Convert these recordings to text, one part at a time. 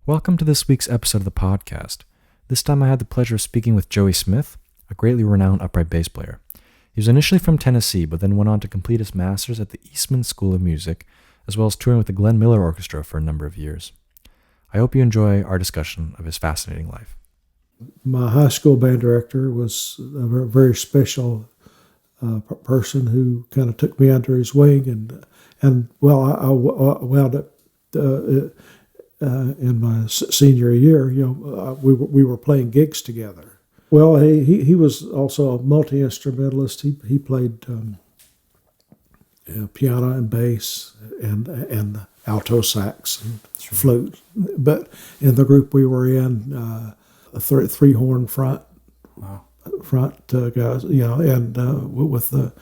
Welcome to this week's episode of the podcast. This time I had the pleasure of speaking with Joey Smith, a greatly renowned upright bass player. He was initially from Tennessee, but then went on to complete his master's at the Eastman School of Music, as well as touring with the Glenn Miller Orchestra for a number of years. I hope you enjoy our discussion of his fascinating life. My high school band director was a very special person who kind of took me under his wing, and I wound up in my senior year. We were playing gigs together. Well, he was also a multi-instrumentalist. He played piano and bass and alto sax and flute. But in the group we were in, a three-horn front. Wow. Front guys, and with the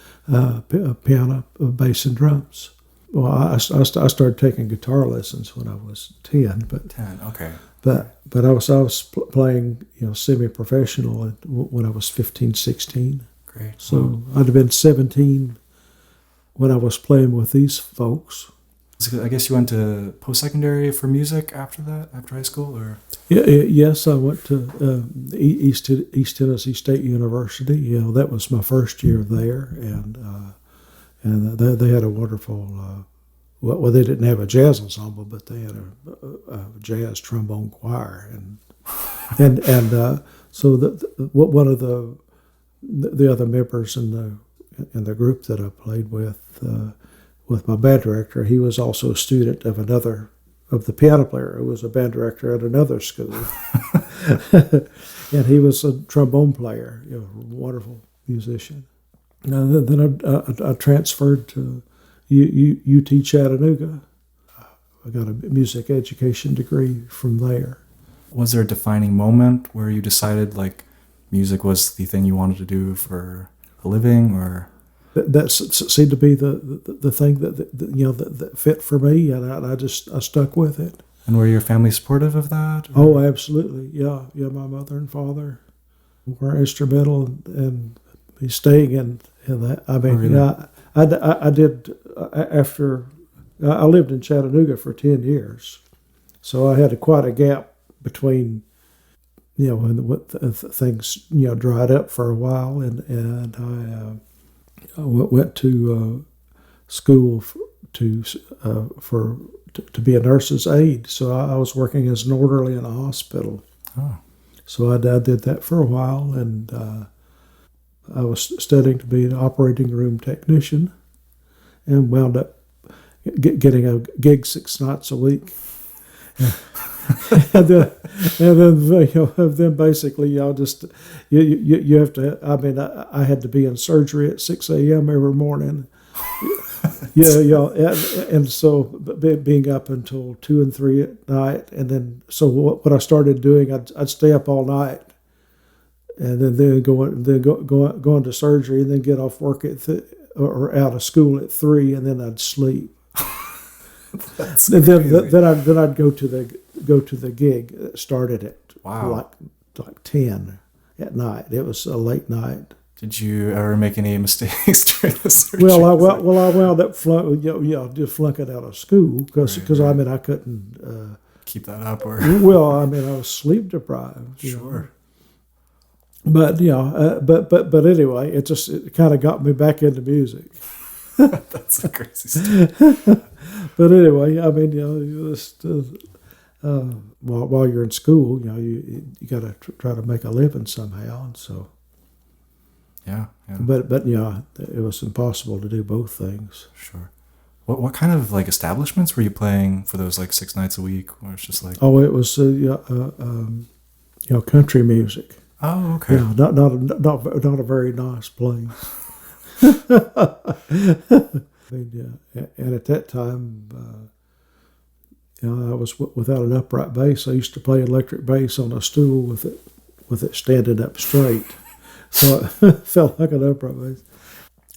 piano, bass, and drums. Well, I started taking guitar lessons when I was 10, but 10, okay. But I was playing semi-professional when I was 15, 16. Great. So I'd have been 17 when I was playing with these folks. So I guess you went to post-secondary for music after that, after high school, or? Yes, I went to East Tennessee State University. That was my first year there, and they had a wonderful. They didn't have a jazz ensemble, but they had a jazz trombone choir, so one of the other members in the group that I played with my band director, he was also a student of the piano player who was a band director at another school. And he was a trombone player, wonderful musician. And then I transferred to UT Chattanooga. I got a music education degree from there. Was there a defining moment where you decided music was the thing you wanted to do for a living, or? That seemed to be the thing that fit for me, and I stuck with it. And were your family supportive of that? Or? Oh, absolutely, yeah. My mother and father were instrumental in me staying in that. I mean, really? I did after I lived in Chattanooga for 10 years, so I had quite a gap between when things dried up for a while, and I went to school to be a nurse's aide. So I was working as an orderly in a hospital. Oh. So I did that for a while, and I was studying to be an operating room technician, and wound up getting a gig 6 nights a week. and then basically you have to. I mean, I had to be in surgery at 6 a.m. every morning. And so being up until 2 and 3 at night, and then so what I started doing, I'd stay up all night, and then go into surgery, and then get off work or out of school at 3, and then I'd sleep. That's then crazy. then I'd go to the gig that started at like 10 at night. It was a late night. Did you ever make any mistakes during the surgery? Well, I wound up just flunking out of school because Right. I mean I couldn't keep that up, or? Well, I mean I was sleep deprived. Sure. But but anyway, it kind of got me back into music. That's a crazy story. But anyway, I mean, you just while you're in school, you got to try to make a living somehow, and so. Yeah. But it was impossible to do both things. Sure. What kind of establishments were you playing for those 6 nights a week, where it's just Oh, it was country music. Oh, okay. Yeah, not a very nice place. And at that time, I was without an upright bass. I used to play electric bass on a stool with it standing up straight, so it felt like an upright bass.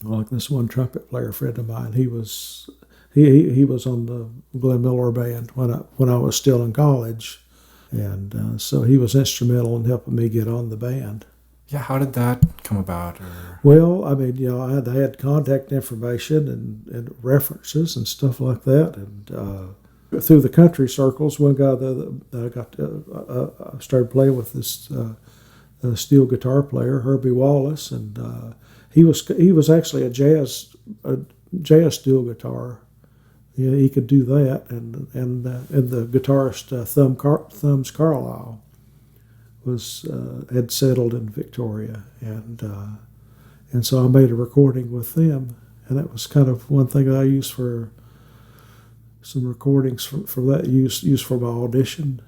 Like this one trumpet player friend of mine, he was on the Glenn Miller band when I was still in college, and so he was instrumental in helping me get on the band. Yeah, how did that come about? Or? Well, I mean, I had contact information and references and stuff like that, and through the country circles. One guy that I I started playing with this steel guitar player, Herbie Wallace, and he was actually a jazz steel guitar. Yeah, he could do that, and the guitarist Thumbs Carlisle was had settled in Victoria, and so I made a recording with them, and that was kind of one thing that I used for some recordings for that used for my audition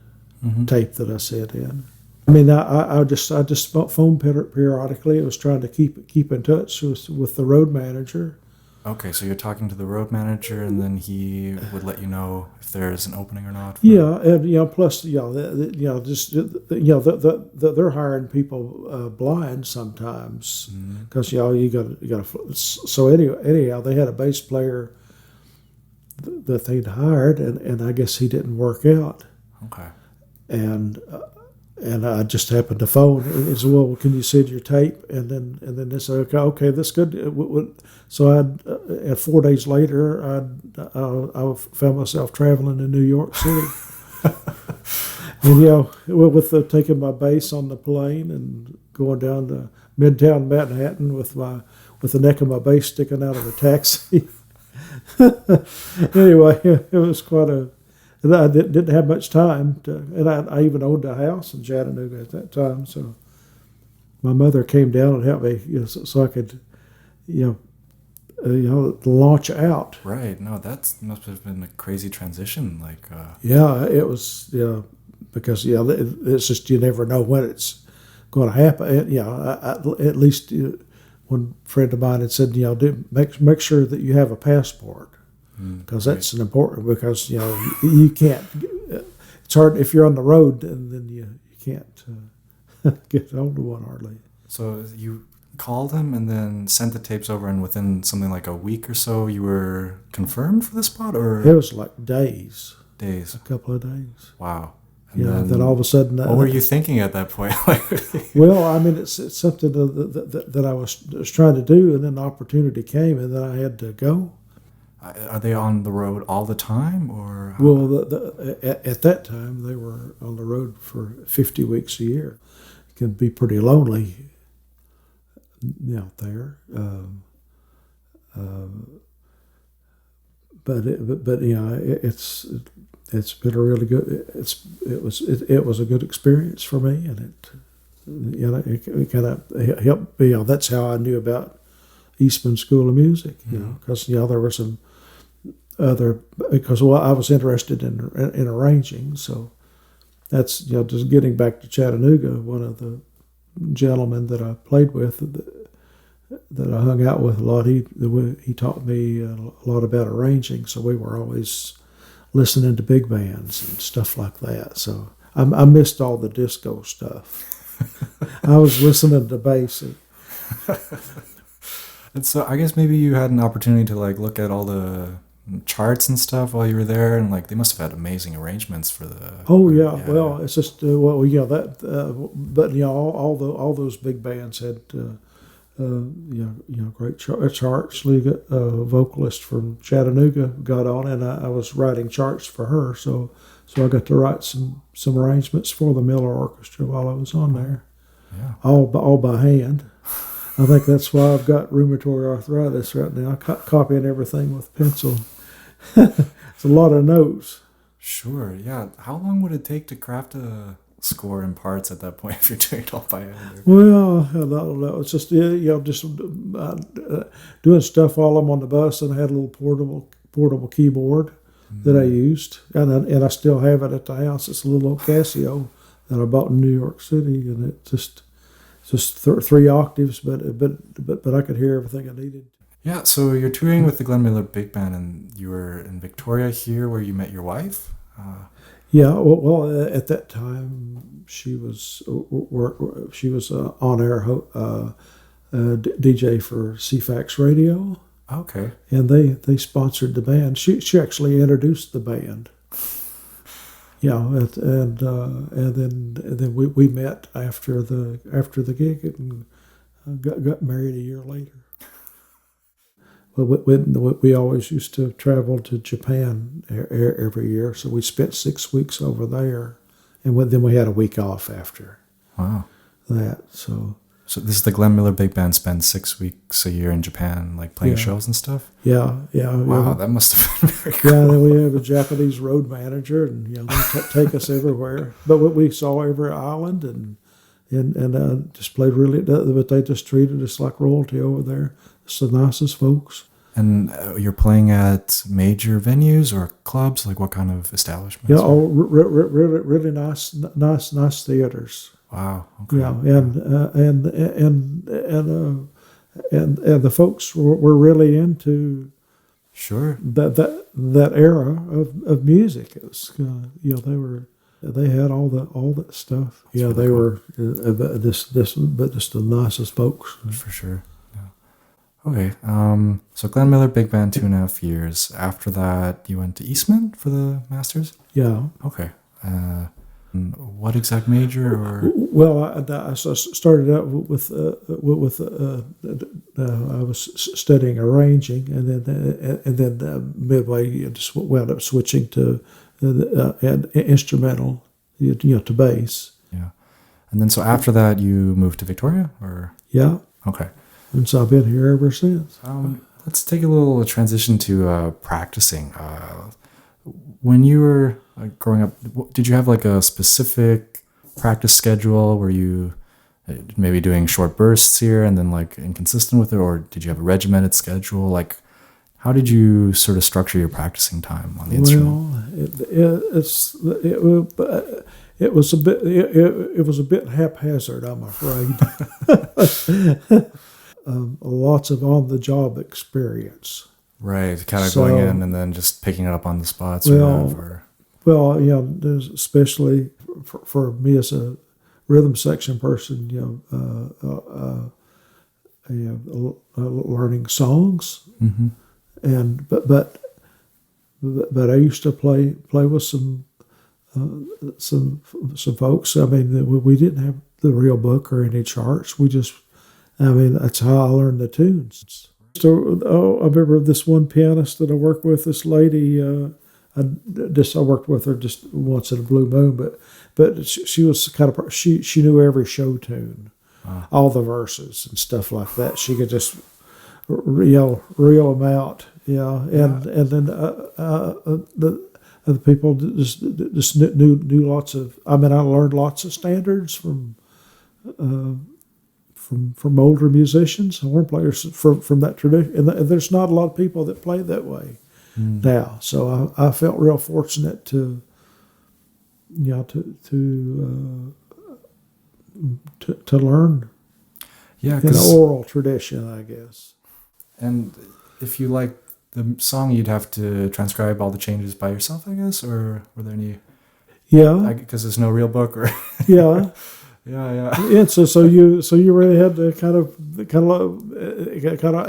tape that I sent in. I mean, I just phoned periodically. I was trying to keep in touch with the road manager. Okay, so you're talking to the road manager, and then he would let you know if there's an opening or not. Yeah, and plus they're hiring people blind sometimes because you got. So anyhow, they had a bass player that they'd hired, and I guess he didn't work out. Okay. And I just happened to phone and said, "Well, can you send your tape?" And then they said, "Okay, that's good." So at 4 days later, I found myself traveling to New York City, and taking my bass on the plane and going down to Midtown Manhattan with the neck of my bass sticking out of a taxi. Anyway, it was quite a. I didn't have much time, and I even owned a house in Chattanooga at that time. So my mother came down and helped me, so I could, launch out. Right. No, that must have been a crazy transition. Yeah, it was. Because it's just you never know when it's going to happen. And, at least one friend of mine had said, make sure that you have a passport. Because that's an important. Because you can't. It's hard if you're on the road, and then you can't get hold of one hardly. So you called him and then sent the tapes over, and within something like a week or so, you were confirmed for the spot, or it was like days. Days. A couple of days. Wow. And then all of a sudden. What were you thinking at that point? Well, I mean, it's something that I was trying to do, and then the opportunity came, and then I had to go. Are they on the road all the time, or? Well, at that time, they were on the road for 50 weeks a year. It can be pretty lonely out there. It's been a really good. It was a good experience for me, and it kind of helped me. That's how I knew about Eastman School of Music. Because there were some other I was interested in arranging. So that's just getting back to Chattanooga. One of the gentlemen that I played with, that I hung out with a lot, he taught me a lot about arranging. So we were always listening to big bands and stuff like that. So I missed all the disco stuff. I was listening to bass. And so I guess maybe you had an opportunity to look at all the charts and stuff while you were there, and they must have had amazing arrangements for the. Oh yeah. Well, it's just but all those big bands had great charts. League vocalist from Chattanooga got on, and I was writing charts for her, so I got to write some arrangements for the Miller Orchestra while I was on there. Yeah. All by hand. I think that's why I've got rheumatoid arthritis right now. Copying everything with pencil. It's a lot of notes. Sure, yeah. How long would it take to craft a score in parts at that point if you're doing it all by hand? Well, I don't know. It's just doing stuff while I'm on the bus, and I had a little portable keyboard that I used, and I still have it at the house. It's a little old Casio that I bought in New York City, and it just 3 octaves, but I could hear everything I needed. Yeah, so you're touring with the Glenn Miller Big Band, and you were in Victoria here where you met your wife? Yeah, well, at that time she was on-air DJ for CFAX Radio. Okay. And they sponsored the band. She actually introduced the band. Yeah, and then we met after the gig and got married a year later. we always used to travel to Japan every year, so we spent 6 weeks over there, and then we had a week off after Wow. that. So this is the Glenn Miller Big Band spends 6 weeks a year in Japan, like playing Yeah. shows and stuff. yeah. Wow, that must have been very cool. Yeah, and then we have a Japanese road manager, and they take us everywhere. But we saw every island, and just played really. But they just treated us like royalty over there. It's the nicest folks. And you're playing at major venues or clubs? Like what kind of establishments? Yeah, really nice theaters. Wow. Okay. Yeah, and the folks were really into Sure. that era of music. It was they had all that stuff. That's Yeah, really they cool. were just the nicest folks. For sure. Yeah. Okay. So Glenn Miller Big Band 2.5 years. After that, you went to Eastman for the masters. Yeah. Okay. What exact major or? Well, I started out with I was studying arranging, and then midway I just wound up switching to instrumental, to bass. Yeah. And then so after that, you moved to Victoria, or? Yeah, Okay. and so I've been here ever since. Let's take a little transition to practicing. When you were growing up, did you have like a specific practice schedule? Were you maybe doing short bursts here and then like inconsistent with it, or did you have a regimented schedule? Like, how did you sort of structure your practicing time on the instrument? Well, it was a bit haphazard, I'm afraid. Lots of on-the-job experience. Right, kind of So- going in and then just picking it up on the spot, Well, sort of, or Well, especially for me as a rhythm section person, learning songs, Mhm. and but I used to play with some folks. I mean, we didn't have the real book or any charts. That's how I learned the tunes. So, I remember this one pianist that I worked with. This lady, I worked with her just once in a blue moon, but she was kind of she knew every show tune, all the verses and stuff like that. She could just reel them out, and then the people just knew lots of. I learned lots of standards from older musicians, horn players from that tradition. And there's not a lot of people that play that way now. So I felt real fortunate to learn yeah, in an oral tradition, I guess. and if you like the song, you'd have to transcribe all the changes by yourself, I guess, or were there any? Yeah, Because there's no real book, or yeah. yeah. Yeah, so you really had to kind of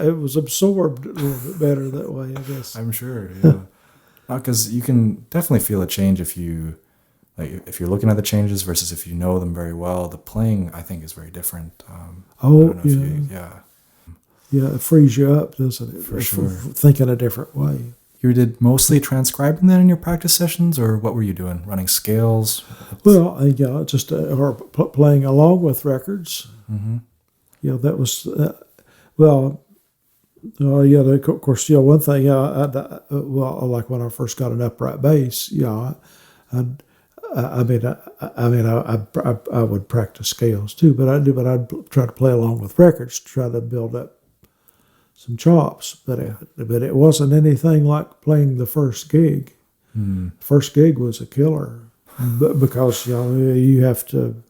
it was absorbed a little bit better that way, I guess. I'm sure, yeah. Because you can definitely feel a change if you're looking at the changes versus if you know them very well. The playing, I think, is very different. I don't know if Yeah, it frees you up, doesn't it? For sure. Thinking a different way. You did mostly transcribing that in your practice sessions, or what were you doing? Running scales? Well, just or playing along with records. Mm-hmm. That was of course, one thing. Like when I first got an upright bass, I would practice scales too, but I'd try to play along with records, try to build up some chops, but it wasn't anything like playing the first gig. First gig was a killer, because you have to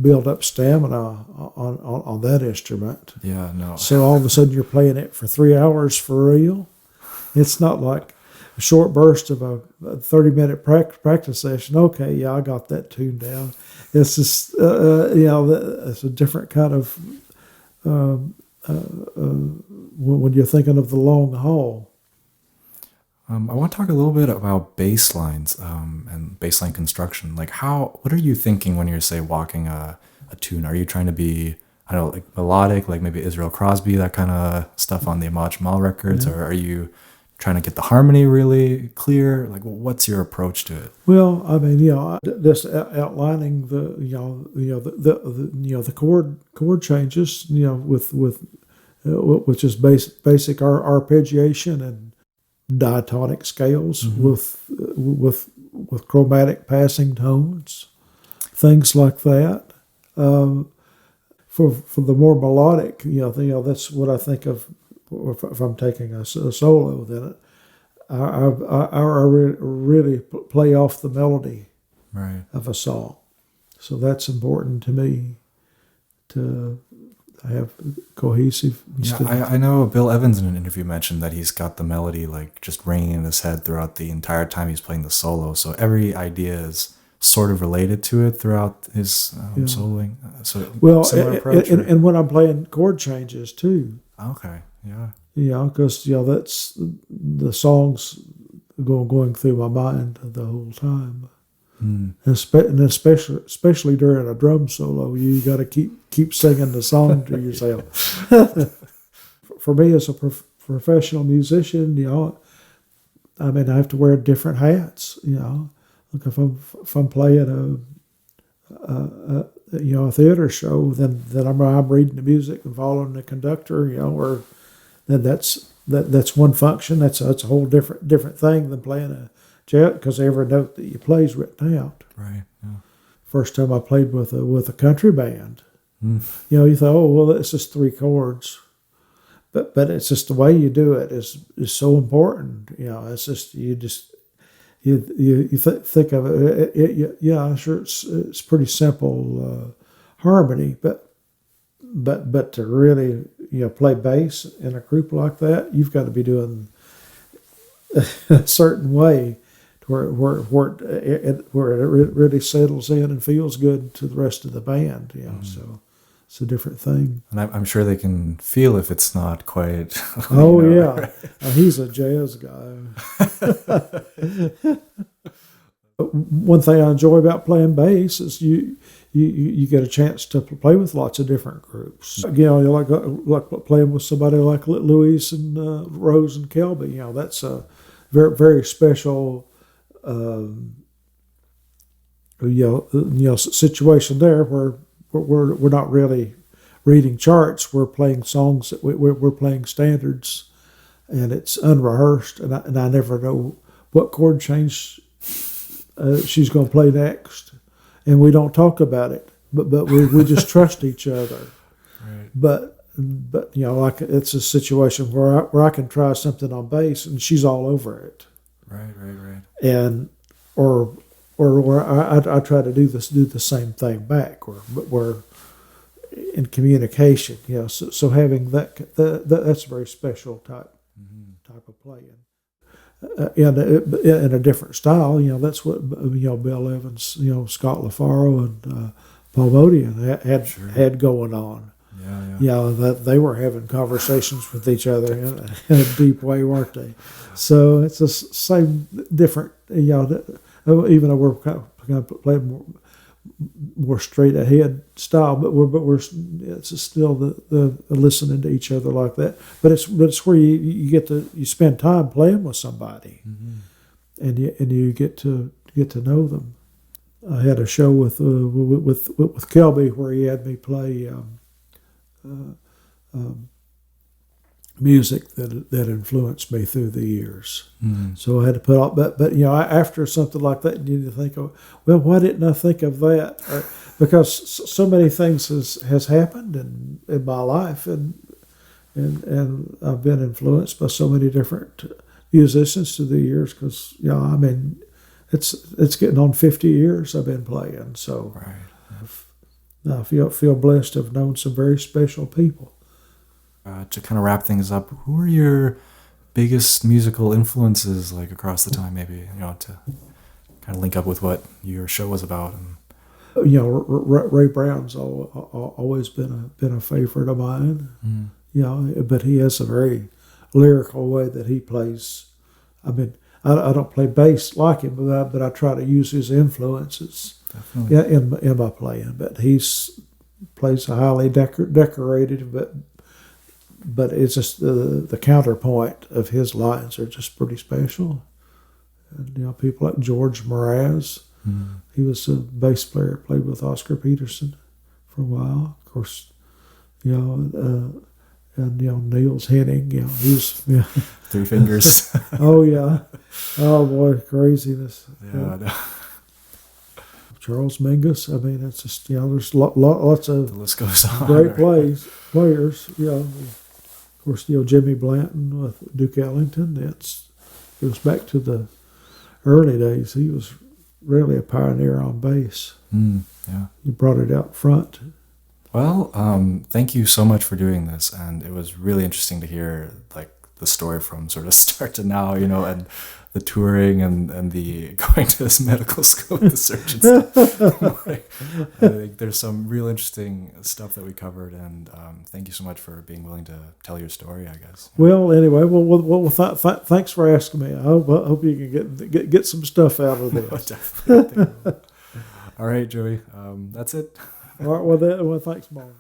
build up stamina on that instrument. Yeah, no. So all of a sudden you're playing it for 3 hours for real. It's not like a short burst of a 30-minute practice session. Okay, yeah, I got that tune down. It's just it's a different kind of. When you're thinking of the long haul. I want to talk a little bit about bass lines and bass line construction. Like what are you thinking when you're, say, walking a tune? Are you trying to be I don't know, like melodic, like maybe Israel Crosby, that kind of stuff on the Ahmad Jamal records, Yeah. or are you trying to get the harmony really clear? Like, what's your approach to it? Well, I mean, just outlining the chord changes, which is basic arpeggiation and diatonic scales with chromatic passing tones, things like that. For the more melodic, that's what I think of if I'm taking a solo. Then I really play off the melody of a song, so that's important to me to have cohesive. Yeah, I know Bill Evans in an interview mentioned that he's got the melody like just ringing in his head throughout the entire time he's playing the solo. So every idea is sort of related to it throughout his soloing. So similar approach. And when I'm playing chord changes too. Okay, yeah. Because that's the songs going through my mind the whole time. And especially during a drum solo, you got to keep singing the song to yourself. For me, as a professional musician, I mean, I have to wear different hats. Like if I'm playing a theater show, then I'm reading the music and following the conductor. Or then that's one function. That's a whole different thing than playing a jazz, because every note that you play is written out. Right. Yeah. First time I played with a country band, you thought, oh well, it's just 3 chords, but it's just the way you do it is so important. It's just you think of it. Sure, it's pretty simple harmony, but to really play bass in a group like that, you've got to be doing a certain way where it really settles in and feels good to the rest of the band. So it's a different thing. And I'm sure they can feel if it's not quite. Oh yeah, he's a jazz guy. One thing I enjoy about playing bass is you get a chance to play with lots of different groups. Like playing with somebody like Louise and Rose and Kelby. That's a very very special situation there where we're not really reading charts. We're playing songs that we're playing standards, and it's unrehearsed, and I never know what chord change she's going to play next, and we don't talk about it, but we just trust each other. Right. But like it's a situation where I can try something on bass and she's all over it. Right. And or I try to do the same thing back, or we're in communication. So having that's a very special type of playing. In a different style, that's what Bill Evans, Scott LaFaro, and Paul Modian had going on. That they were having conversations with each other in a deep way, weren't they? So it's the same different. Even though we're kind of playing more straight ahead style, but it's still the listening to each other like that. But it's where you spend time playing with somebody, and you get to know them. I had a show with Kelby where he had me play music that influenced me through the years. So I had to put up, but after something like that, you need to think, well, why didn't I think of that? Because so many things has happened in my life, and I've been influenced by so many different musicians through the years. Because it's getting on 50 years I've been playing, so I feel blessed to have known some very special people. To kind of wrap things up, who are your biggest musical influences, like across the time, maybe, to kind of link up with what your show was about? Ray Brown's always been a favorite of mine. But he has a very lyrical way that he plays. I don't play bass like him, but I try to use his influences in my playing. But he's plays a highly decorated, but it's just the counterpoint of his lines are just pretty special. And people like George Mraz, he was a bass player, played with Oscar Peterson for a while. Of course, and Niels Henning, he's Three Fingers. Oh yeah, oh boy, craziness. Yeah, I know. Charles Mingus. I mean, it's just there's lots of The list goes on. great players. Of course, Jimmy Blanton with Duke Ellington. It goes back to the early days. He was really a pioneer on bass. Yeah. He brought it out front. Well, thank you so much for doing this, and it was really interesting to hear the story from sort of start to now, and the touring and the going to this medical school with the surgeons. I think there's some real interesting stuff that we covered, and thank you so much for being willing to tell your story, I guess. Well, anyway, thanks for asking me. I hope you can get some stuff out of this. Definitely. All right, Joey. That's it. All right. Well, thanks, Mark.